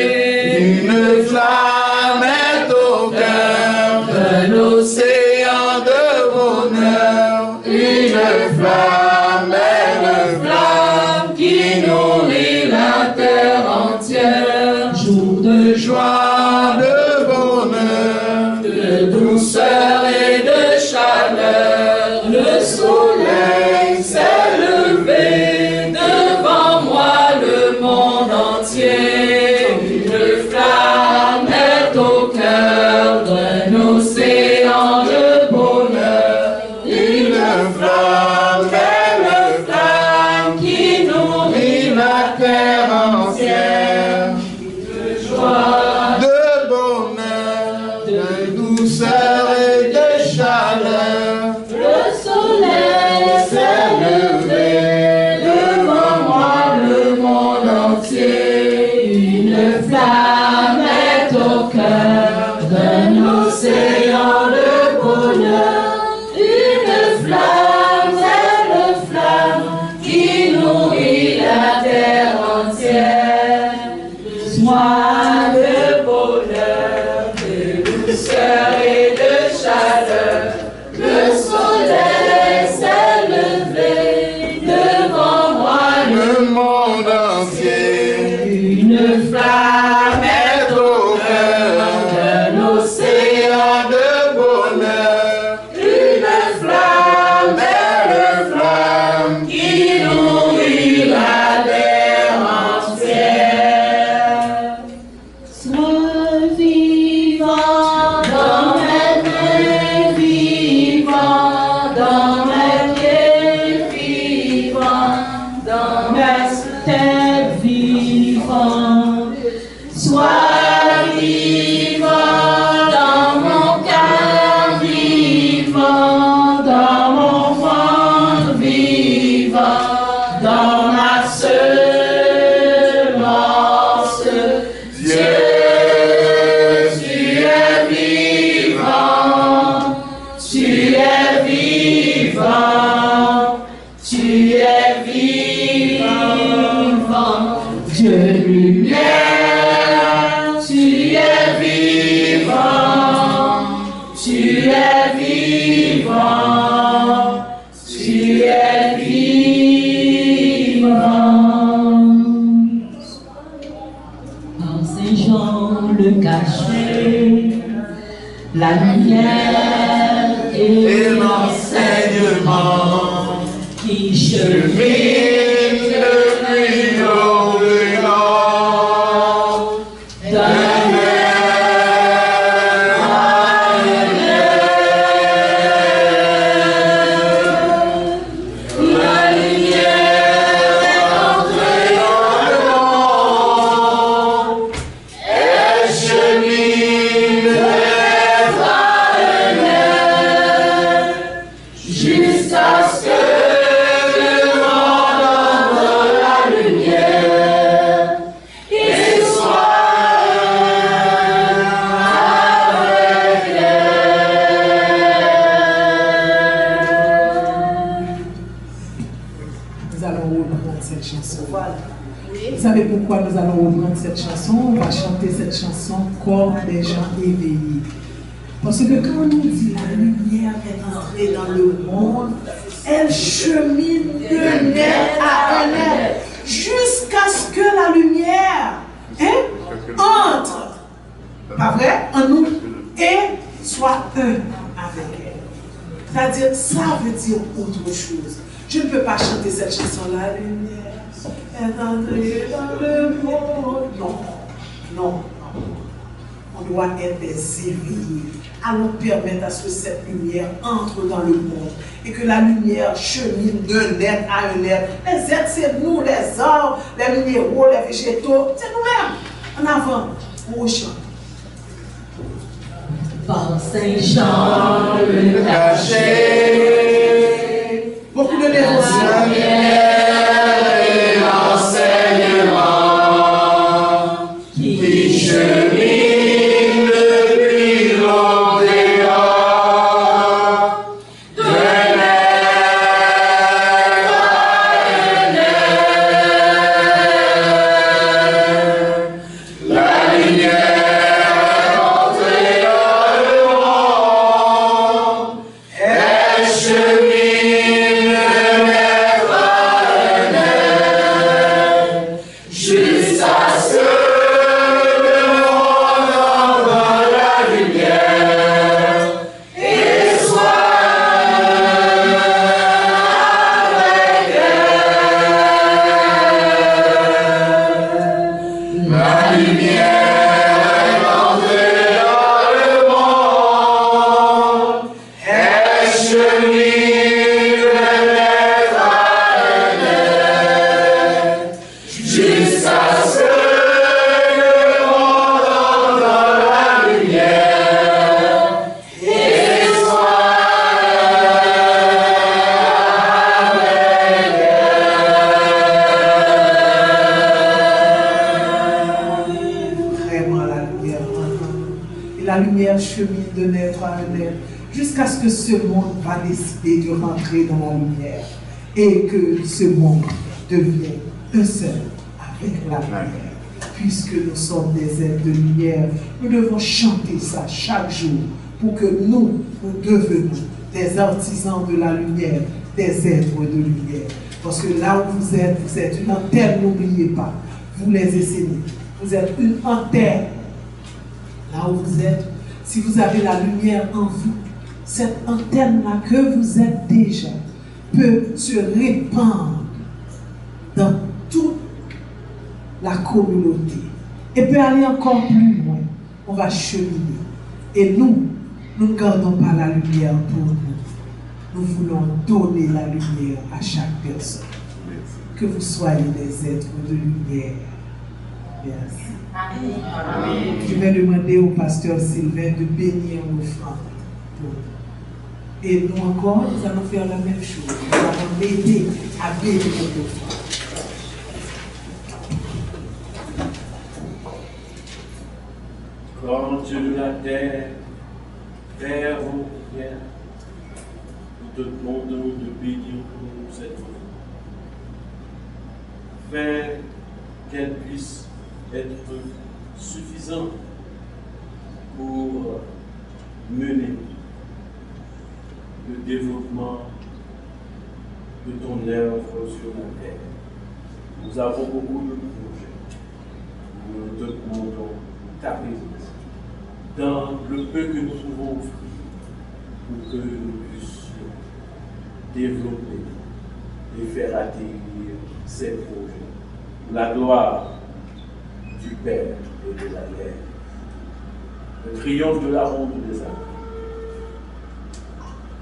Une flamme est au cœur d'un océan de bonheur. Une flamme est le flamme qui nourrit la terre entière. Jour de joie, de bonheur, de douceur et de chaleur. Le soleil s'est levé devant moi, le monde entier. Une flamme est au cœur d'un océan de bonheur. Une flamme est le flamme qui nourrit la terre entière. De joie, de bonheur, de douceur et de chaleur. Le soleil s'est levé devant moi, le monde entier. Une flamme est au cœur d'un océan de bonheur. Une flamme est le flamme qui nourrit la terre entière. Sois de bonheur, de douceur et de chaleur. Le soleil s'est levé devant moi, le monde entier. Une flamme est au cœur d'un océan de bonheur. Une flamme est le flamme qui nourrit la terre entière. Sois vivant dans mes mains, vivant dans mes pieds, vivant dans ma tête, vivant. Sois vivant dans mon cœur, vivant dans mon ventre, vivant dans ma semence. Dieu, tu es vivant, tu es vivant, tu es vivant. Dieu lumière, tu es vivant, tu es vivant, tu es vivant. Dans Saint Jean le cachot, la lumière et l'enseignement qui chemine depuis l'Orient. D'un œil à un œil, la lumière est entrée dans le monde. Elle chemine d'œil à un œil, jusqu'à ce que le monde entre la lumière et soit avec elle. Nous allons reprendre cette chanson. Vous savez pourquoi nous allons reprendre cette chanson? On va chanter cette chanson comme des gens éveillés. Parce que quand nous dit la lumière est entrée dans le monde, elle chemine de nez à un nez jusqu'à ce que la lumière entre, pas vrai, en nous et sois un avec elle. C'est-à-dire, ça veut dire autre chose. Je ne peux pas chanter cette chanson, la lumière est entrée dans le monde. Non, non. On doit être des éveillés. Allons permettre à ce que cette lumière entre dans le monde et que la lumière chemine d'un être à un être. Les êtres, c'est nous, les arbres, les minéraux, les végétaux, c'est nous-mêmes. En avant, on chante. Par Saint-Jean le caché, Beaucoup de dévotion. et l'enseignement qui chemine depuis l'Odéa, de l'air à l'air, la lumière entrée dans le monde, elle chemine de l'air à l'air, jusqu'à ce que le monde entre dans la lumière et soit avec elle. La lumière est entrée dans le monde, elle chemine de l'air à l'air, jusqu'à ce que le monde entre dans la lumière et soit avec Vraiment, la lumière entre. Et la lumière chemine d'un être à un être jusqu'à ce que ce monde va décider de rentrer dans la lumière et que ce monde devienne un seul avec la lumière. Puisque nous sommes des êtres de lumière, nous devons chanter ça chaque jour pour que nous devenions des artisans de la lumière, des êtres de lumière. Parce que là où vous êtes une antenne, n'oubliez pas, vous les essayez. Vous êtes une antenne. Là où vous êtes, si vous avez la lumière en vous, cette antenne-là que vous êtes déjà peut se répandre dans toute la communauté et peut aller encore plus loin. On va cheminer. Et nous ne gardons pas la lumière pour nous. Nous voulons donner la lumière à chaque personne. Que vous soyez des êtres de lumière. Merci. Je vais demander au pasteur Sylvain de bénir l'offrande. Et nous encore, nous allons faire la même chose. Nous allons l'aider à bénir l'offrande. Grand Dieu de la terre, Père au ciel, nous te demandons de bénir pour nous cette offrande. Faire qu'elle puisse être suffisante pour mener le développement de ton œuvre sur la terre. Nous avons beaucoup de projets. Nous te demandons ta présence dans le peu que nous pouvons offrir pour que nous puissions développer et faire atterrir ces projets. Pour la gloire du Père et de la Mère. Le triomphe de la ronde des âmes.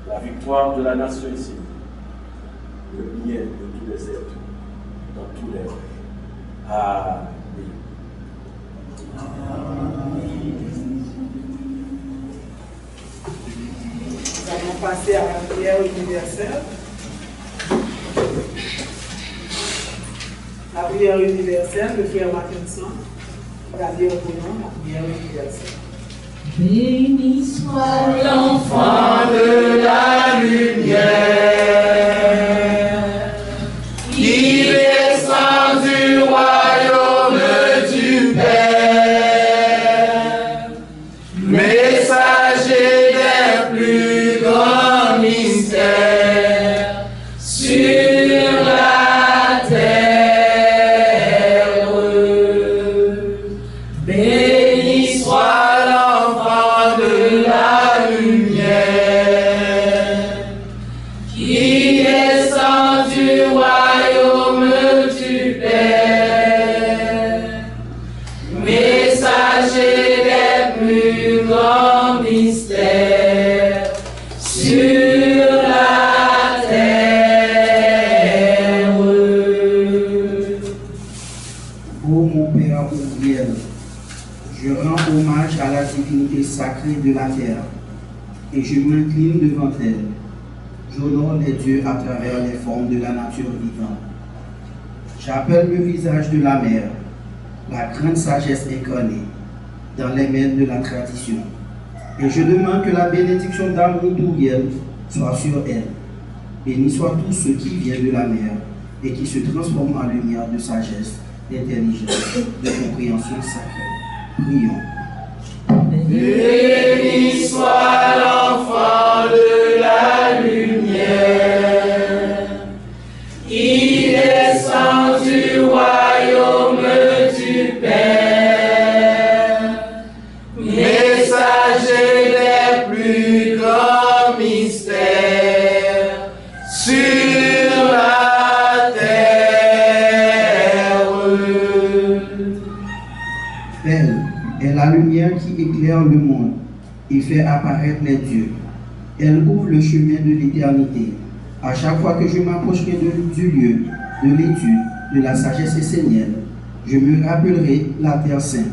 La victoire de la nation ici. Le bien de tous les êtres dans tous les règnes. Amen. Nous allons passer à la prière universelle. La prière universelle, le frère Mackinson va dire pour nous la prière universelle. Béni soit l'enfant de la lumière, qui descend du royaume du Père, messager des plus grands mystères sur la terre. Béni soit l'enfant de la lumière. plus grand mystère sur la terre. Ô mon Père Uriel, je rends hommage à la divinité sacrée de la terre et je m'incline devant elle. J'honore les dieux à travers les formes de la nature vivante. J'appelle le visage de la mer, la grande sagesse incarnée, dans les mains de la tradition. Et je demande que la bénédiction d'amour d'Uriel soit sur elle. Bénis soit tous ceux qui viennent de la mer et qui se transforment en lumière de sagesse, d'intelligence, de compréhension sacrée. Prions. Béni soit l'enfant de la lumière, qui descend du royaume du Père, messager des plus grands mystères sur la terre. Elle est la lumière qui éclaire le monde et fait apparaître les dieux. Elle ouvre le chemin de l'éternité. À chaque fois que je m'approcherai du lieu, de l'étude, de la sagesse essénienne, je me rappellerai la terre sainte.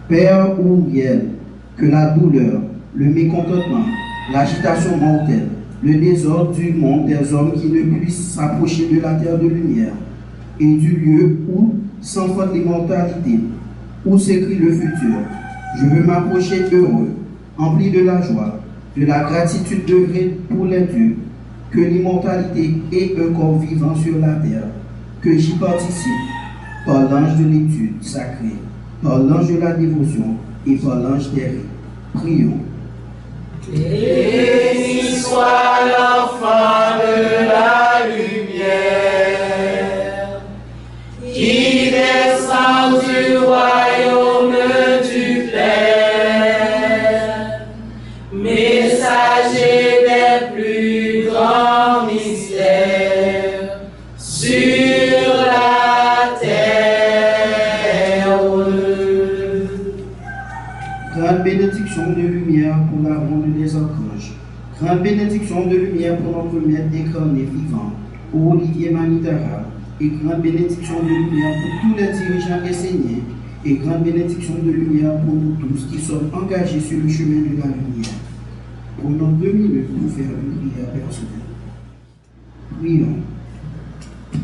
Père Uriel, que la douleur, le mécontentement, l'agitation mortelle, le désordre du monde des hommes qui ne puissent s'approcher de la terre de lumière et du lieu où s'enfante l'immortalité, où s'écrit le futur. Je veux m'approcher heureux, empli de la joie, de la gratitude d'œuvrer pour les dieux, que l'immortalité ait un corps vivant sur la terre, que j'y participe par l'ange de l'étude sacrée, par l'ange de la dévotion et par l'ange des rites. Prions. Béni soit l'enfant de la lumière, qui descend du royaume du Père, messager des plus grands mystères sur la terre. Grande bénédiction de lumière pour la ronde des archanges. Grande bénédiction de lumière pour notre maître incarné vivant, Olivier Manitara. Et grande bénédiction de lumière pour tous les dirigeants esséniens. Et grande bénédiction de lumière pour nous tous qui sommes engagés sur le chemin de la lumière. Prenons 2 minutes pour faire une prière personnelle. Prions.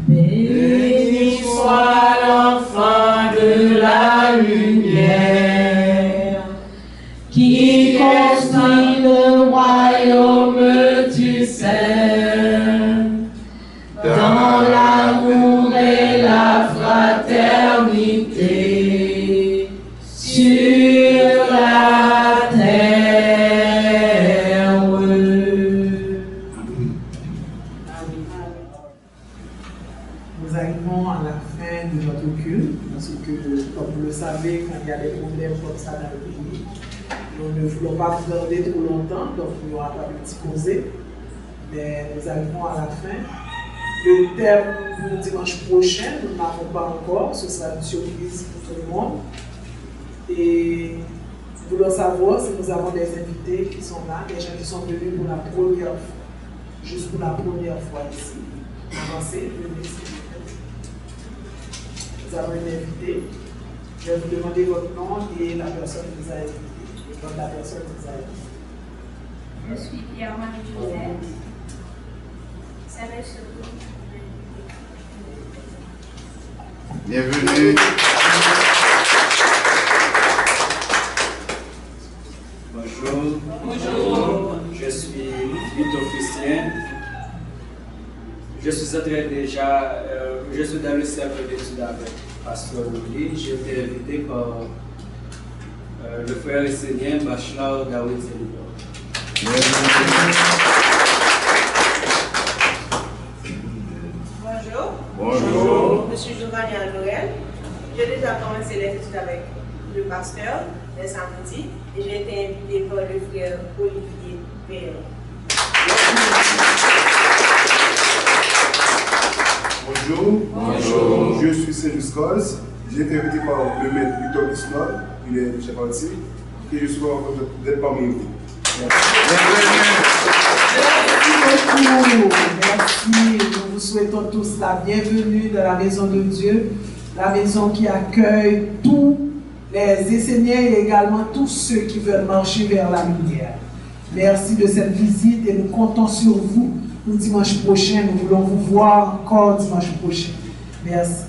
Béni soit l'enfant de la lumière, qui construit le royaume du Saint, dans l'amour et la fraternité, sur la terre. Nous arrivons à la fin de notre culte, parce que, comme vous le savez, quand il y a des problèmes comme ça dans le pays, nous ne voulons pas vous garder trop longtemps, donc il n'y aura pas de petit causé. Mais nous arrivons à la fin. Le thème pour dimanche prochain, nous n'avons pas encore, ce sera une surprise pour tout le monde. Et nous voulons savoir si nous avons des invités qui sont là, des gens qui sont venus pour la première fois, juste pour la première fois ici. Avancez, venez ici. Nous avons une invitée. Je vais vous demander votre nom et la personne qui vous a invité. Le nom de la personne qui vous a invité. Je suis Pierre-Marie Joseph. Salut surtout. Bienvenue. Bonjour. Bonjour. Je suis Vito Christian. Je suis entré déjà, je suis dans le cercle d'études avec Pasteur Ouli. J'ai été invité par le frère essénien Bachelor David Zelidor. Bonjour. Bonjour. Je suis Giovanni Noël. J'ai déjà commencé les études avec le pasteur les samedis et j'ai été invité par le frère Olivier Perron. Bonjour. Bonjour. Je suis Cédric Scholz. J'ai été invité par le maître Victor Isnol. Il est de Chaparti. que je sois heureux d'être parmi vous. Merci beaucoup. Merci. Nous vous souhaitons tous la bienvenue dans la maison de Dieu, la maison qui accueille tous les Esséniens et également tous ceux qui veulent marcher vers la lumière. Merci de cette visite et nous comptons sur vous pour dimanche prochain. Nous voulons vous voir encore dimanche prochain. Merci.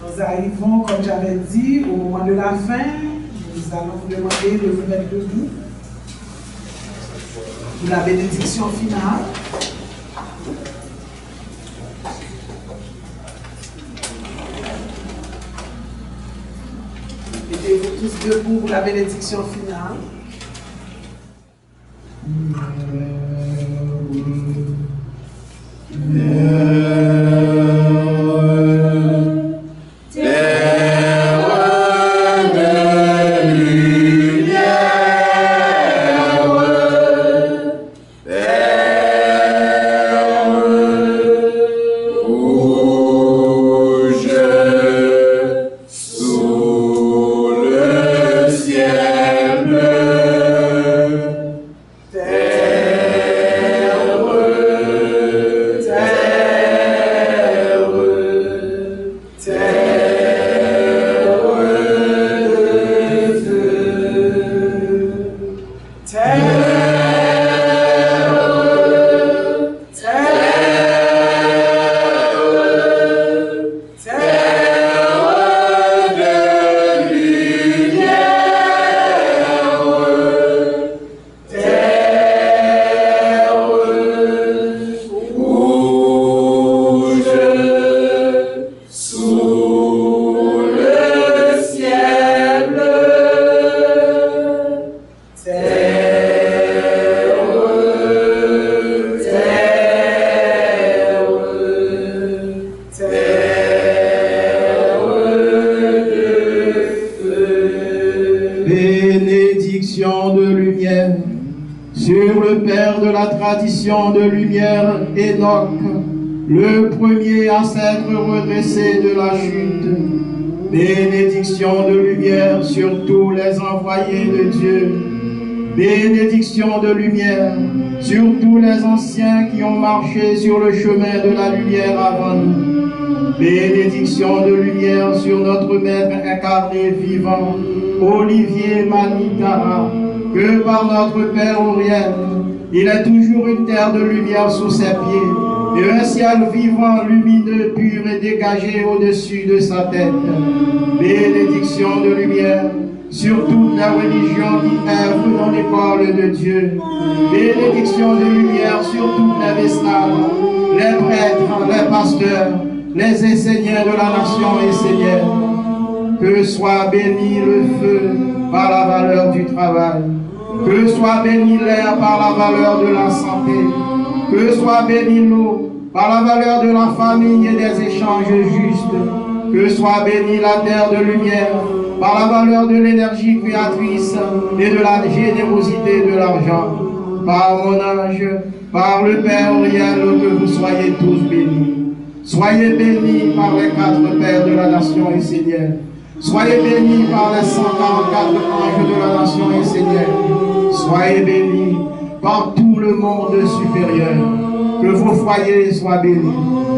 Nous arrivons, comme j'avais dit, au moment de la fin. Nous allons vous demander de vous mettre debout pour la bénédiction finale. Mettez-vous tous debout pour la bénédiction finale. Bénédiction de lumière sur le Père de la tradition de lumière, Enoch, le premier à s'être redressé de la chute. Bénédiction de lumière sur tous les envoyés de Dieu. Bénédiction de lumière sur tous les anciens qui ont marché sur le chemin de la lumière avant nous. Bénédiction de lumière sur notre Maître incarné vivant, Olivier Manitara, que par notre Père Auriel, il est toujours une terre de lumière sous ses pieds, et un ciel vivant, lumineux, pur et dégagé au-dessus de sa tête. Bénédiction de lumière sur toute la religion qui œuvre dans l'école de Dieu. Bénédiction de lumière sur toutes les vestales, les prêtres, les pasteurs, les enseignants de la nation essénienne. Que soit béni le feu par la valeur du travail, que soit béni l'air par la valeur de la santé, que soit béni l'eau par la valeur de la famille et des échanges justes, que soit béni la terre de lumière par la valeur de l'énergie créatrice et de la générosité de l'argent. Par mon ange, par le Père Auriel, que vous soyez tous bénis. Soyez bénis par les 4 pères de la nation essénienne. Soyez bénis par les 144 anges de la nation essénienne. Soyez bénis par tout le monde supérieur. Que vos foyers soient bénis.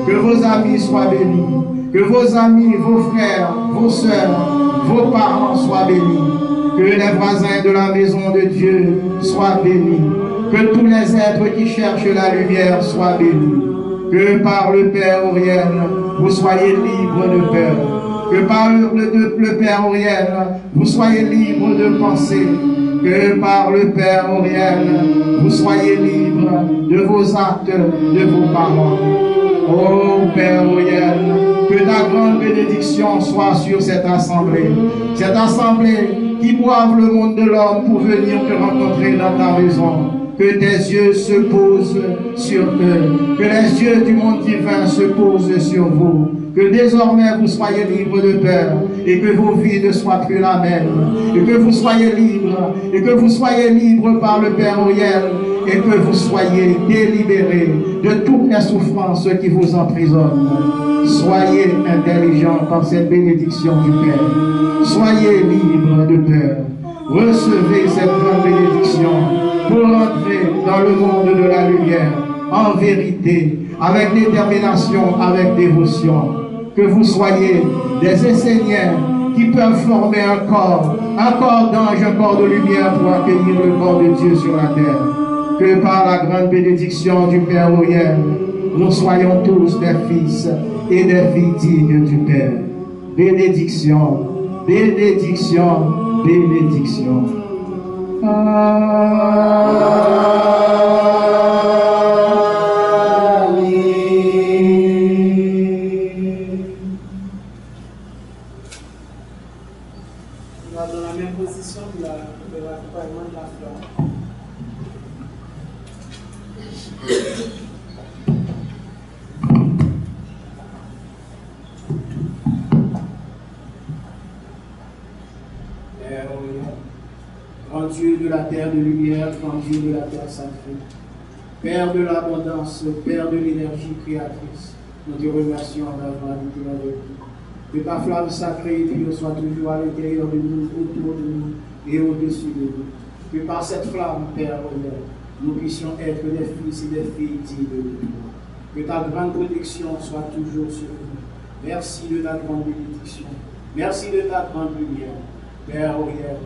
Que vos amis soient bénis. Que vos amis, vos frères, vos sœurs, vos parents soient bénis. Que les voisins de la maison de Dieu soient bénis. Que tous les êtres qui cherchent la lumière soient bénis. Que par le Père Auriel, vous soyez libres de peur. Que par le Père Auriel, vous soyez libres de penser. Que par le Père Auriel, vous soyez libres de vos actes, de vos paroles. Ô Père Auriel, que ta grande bénédiction soit sur cette assemblée qui boive le monde de l'homme pour venir te rencontrer dans ta maison. Que tes yeux se posent sur eux, que les yeux du monde divin se posent sur vous. Que désormais vous soyez libres de peur et que vos vies ne soient plus la même. Et que vous soyez libres et que vous soyez libres par le Père Uriel et que vous soyez délibérés de toutes les souffrances qui vous emprisonnent. Soyez intelligents par cette bénédiction du Père. Soyez libres de peur. Recevez cette grande bénédiction pour entrer dans le monde de la lumière en vérité, avec détermination, avec dévotion. Que vous soyez des enseignants qui peuvent former un corps d'ange, un corps de lumière pour accueillir le corps de Dieu sur la terre. Que par la grande bénédiction du Père Uriel, nous soyons tous des fils et des filles dignes du Père. Bénédiction, bénédiction, bénédiction. Dans la même position de l'accompagnement de la fleur. Grand Dieu de la terre de lumière, grand Dieu de la terre sacrée, Père de l'abondance, Père de l'énergie créatrice, nous te remercions d'avoir été avec nous. Que ta flamme sacrée et Dieu soit toujours à l'intérieur de nous, autour de nous et au-dessus de nous. Que par cette flamme, Père, nous puissions être des fils et des filles dignes de nous. Que ta grande protection soit toujours sur nous. Merci de ta grande bénédiction. Merci de ta grande lumière. Père Uriel,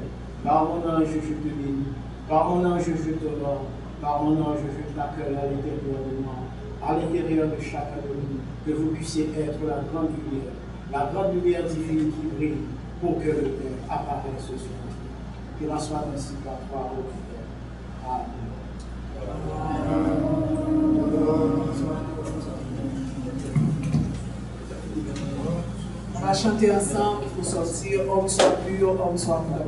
par mon ange, je te bénis. Par mon ange, je t'honore. Par mon ange, je t'accueille à l'intérieur de moi, à l'intérieur de chacun de nous. Que vous puissiez être la grande lumière divine qui brille pour que le Père apparaisse ce soir. Qu'il en soit ainsi par toi, ô Père. Amen. On va chanter ensemble pour sortir. Homme soit pur, homme soit pur.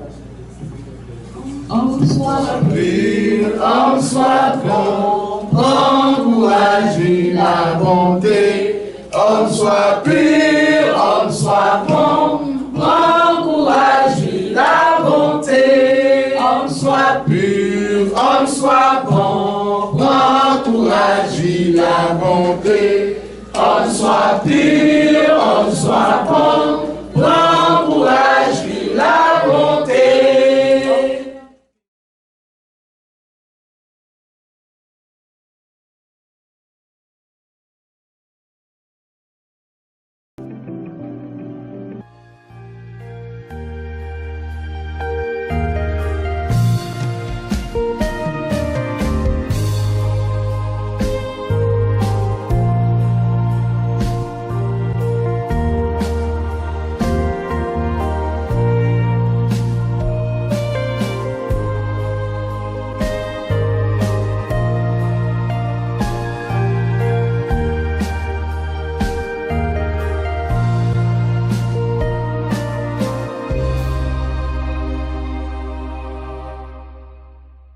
Homme soit pur, homme soit bon, prends courage et la bonté. Homme soit pur, homme soit bon, prends courage et la bonté. Homme soit pur, homme soit bon, prends courage et la bonté. Homme soit pur, homme soit bon,